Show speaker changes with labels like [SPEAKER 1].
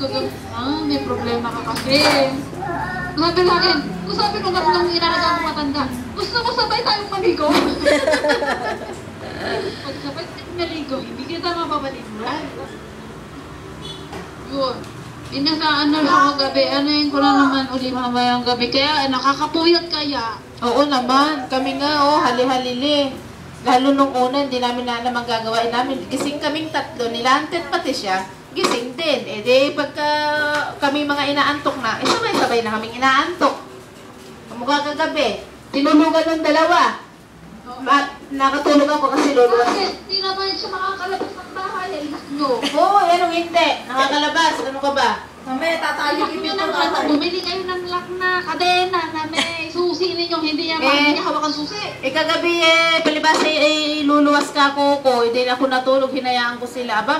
[SPEAKER 1] kagabi, may problema ka kasi. Sabi sa akin, kung sabi nung nung inalaga ko matanda, gusto mo sabay tayong maligo? Pag sabay tayong maligo, hindi kita mapapaliguran. Yun. Inasaan na lang ako gabi. Ano ko na naman uli mamayang gabi. Kaya nakakapuyat kaya.
[SPEAKER 2] Oo naman. Kami nga, hali-halili. Lalo nung una, hindi namin na alam ang gagawain namin. Gising kaming tatlo, nilantet pati siya. Gising din. Eh di, pagka kami mga inaantok na, sabay-sabay na kaming inaantok. Kamukha kagabi. Tinulugan ng dalawa. Nakatulog ako kasi luluwas.
[SPEAKER 1] Bakit? Hindi naman siya makakalabas ng bahay. Ilas nyo.
[SPEAKER 2] Oo, anong hindi? Nakakalabas. Ano ka ba?
[SPEAKER 3] Mame, tatayog
[SPEAKER 1] Nyo ng ano, bumili kayo ng lock na kadena na may susi ninyo. Hindi niya hawakan susi.
[SPEAKER 2] Kagabi palibas luluwas ka ko. Hindi ako natulog, hinayaan ko sila. Aba,